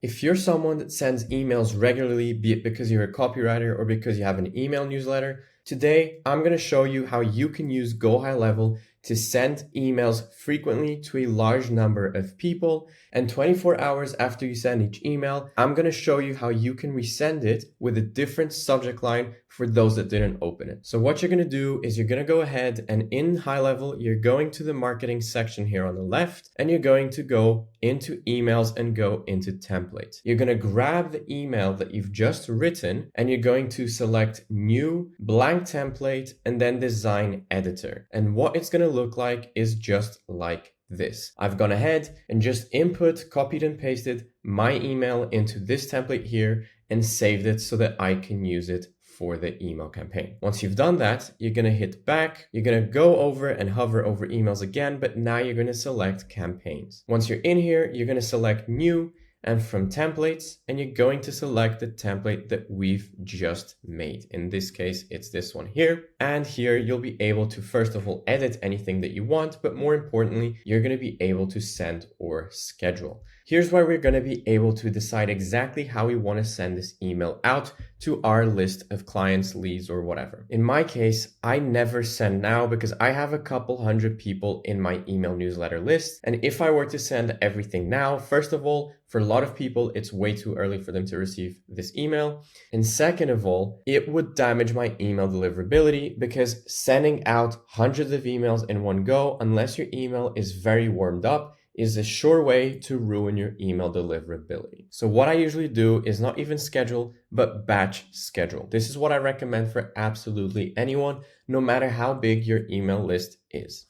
If you're someone that sends emails regularly, be it because you're a copywriter or because you have an email newsletter, today I'm going to show you how you can use GoHighLevel to send emails frequently to a large number of people. And 24 hours after you send each email, I'm going to show you how you can resend it with a different subject line for those that didn't open it. So what you're going to do is you're going to go ahead and in GoHighLevel, you're going to the marketing section here on the left, and you're going to go into emails and go into templates. You're going to grab the email that you've just written and you're going to select new blank template and then design editor. And what it's going to look like is just like this. I've gone ahead and just copied and pasted my email into this template here and saved it so that I can use it for the email campaign. Once you've done that, you're going to hit back. You're going to go over and hover over emails again, but now you're going to select campaigns. Once you're in here, you're going to select new and from templates, and you're going to select the template that we've just made. In this case, it's this one here. And here you'll be able to, first of all, edit anything that you want, but more importantly, you're going to be able to send or schedule. Here's where we're going to be able to decide exactly how we want to send this email out to our list of clients, leads, or whatever. In my case, I never send now because I have a couple hundred people in my email newsletter list. And if I were to send everything now, first of all, for a lot of people, it's way too early for them to receive this email. And second of all, it would damage my email deliverability because sending out hundreds of emails in one go, unless your email is very warmed up, is a sure way to ruin your email deliverability. So what I usually do is not even schedule, but batch schedule. This is what I recommend for absolutely anyone, no matter how big your email list is.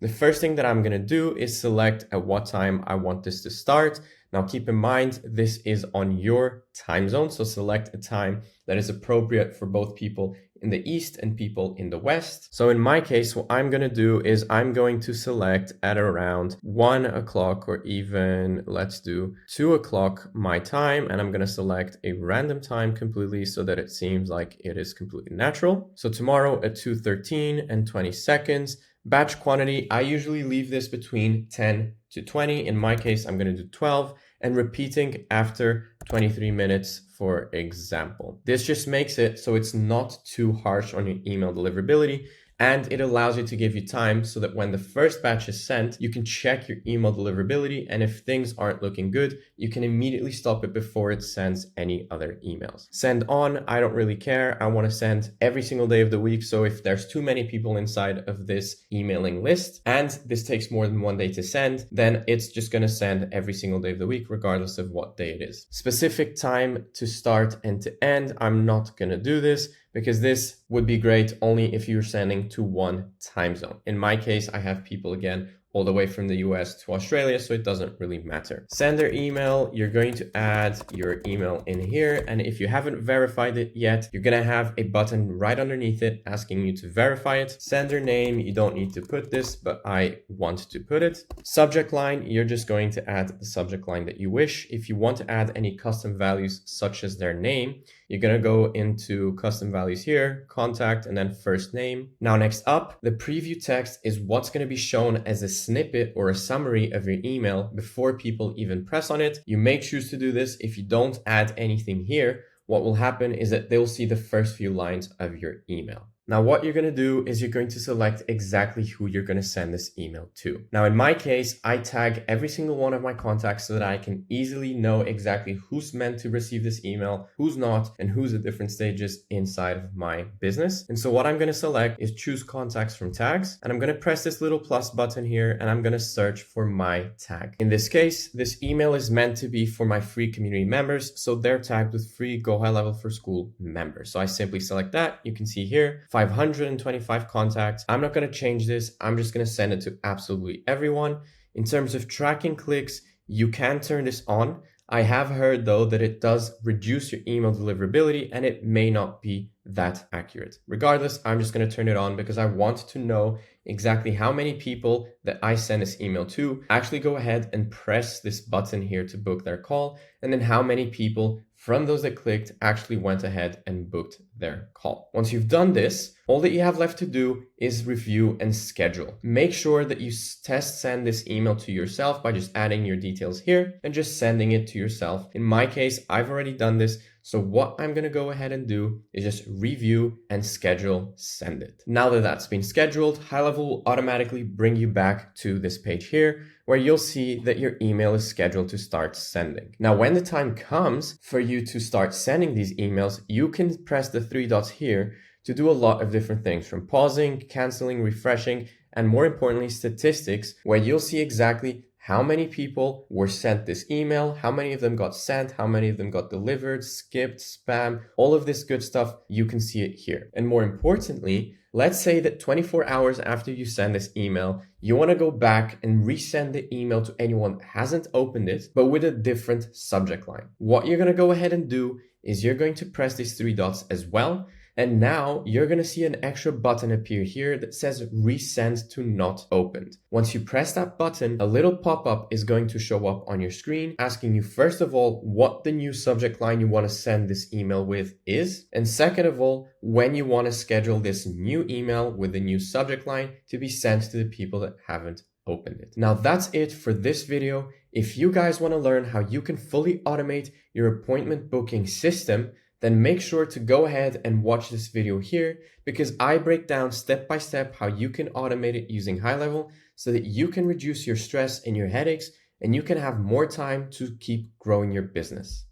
The first thing that I'm going to do is select at what time I want this to start. Now keep in mind, this is on your time zone. So select a time that is appropriate for both people in the East and people in the West. So in my case, what I'm going to do is I'm going to select at around 1 o'clock or even let's do 2 o'clock my time. And I'm going to select a random time completely so that it seems like it is completely natural. So tomorrow at 2:13 and 20 seconds, batch quantity, I usually leave this between 10 to 20. In my case, I'm going to do 12 and repeating after 23 minutes, for example. This just makes it so it's not too harsh on your email deliverability, and it allows you to give you time so that when the first batch is sent, you can check your email deliverability. And if things aren't looking good, you can immediately stop it before it sends any other emails. Send on, I don't really care. I want to send every single day of the week. So if there's too many people inside of this emailing list and this takes more than 1 day to send, then it's just going to send every single day of the week, regardless of what day it is. Specific time to start and to end, I'm not going to do this, because this would be great only if you're sending to one time zone. In my case, I have people again all the way from the US to Australia, so it doesn't really matter. Sender email, you're going to add your email in here. And if you haven't verified it yet, you're gonna have a button right underneath it asking you to verify it. Sender name, you don't need to put this, but I want to put it. Subject line, you're just going to add the subject line that you wish. If you want to add any custom values such as their name, you're gonna go into custom values here, contact, and then first name. Now next up, the preview text is what's gonna be shown as a snippet or a summary of your email before people even press on it. You may choose to do this. If you don't add anything here, what will happen is that they'll see the first few lines of your email. Now, what you're going to do is you're going to select exactly who you're going to send this email to. Now, in my case, I tag every single one of my contacts so that I can easily know exactly who's meant to receive this email, who's not, and who's at different stages inside of my business. And so what I'm going to select is choose contacts from tags. And I'm going to press this little plus button here and I'm going to search for my tag. In this case, this email is meant to be for my free community members. So they're tagged with free GoHighLevel for School members. So I simply select that. You can see here, 525 contacts. I'm not going to change this. I'm just going to send it to absolutely everyone. In terms of tracking clicks, you can turn this on. I have heard though that it does reduce your email deliverability and it may not be that accurate. Regardless, I'm just going to turn it on because I want to know exactly how many people that I send this email to actually go ahead and press this button here to book their call, and then how many people from those that clicked actually went ahead and booked their call. Once you've done this, all that you have left to do is review and schedule. Make sure that you test send this email to yourself by just adding your details here and just sending it to yourself. In my case, I've already done this. So what I'm going to go ahead and do is just review and schedule send it. Now that that's been scheduled, GoHighLevel will automatically bring you back to this page here where you'll see that your email is scheduled to start sending. Now, when the time comes for you to start sending these emails, you can press the three dots here to do a lot of different things, from pausing, canceling, refreshing, and more importantly, statistics, where you'll see exactly how many people were sent this email, how many of them got sent, how many of them got delivered, skipped, spam, all of this good stuff, you can see it here. And more importantly, let's say that 24 hours after you send this email, you want to go back and resend the email to anyone that hasn't opened it, but with a different subject line. What you're going to go ahead and do is you're going to press these three dots as well. And now you're going to see an extra button appear here that says resend to not opened. Once you press that button, a little pop-up is going to show up on your screen asking you, first of all, what the new subject line you want to send this email with is. And second of all, when you want to schedule this new email with the new subject line to be sent to the people that haven't opened it. Now that's it for this video. If you guys want to learn how you can fully automate your appointment booking system, then make sure to go ahead and watch this video here because I break down step by step how you can automate it using GoHighLevel so that you can reduce your stress and your headaches and you can have more time to keep growing your business.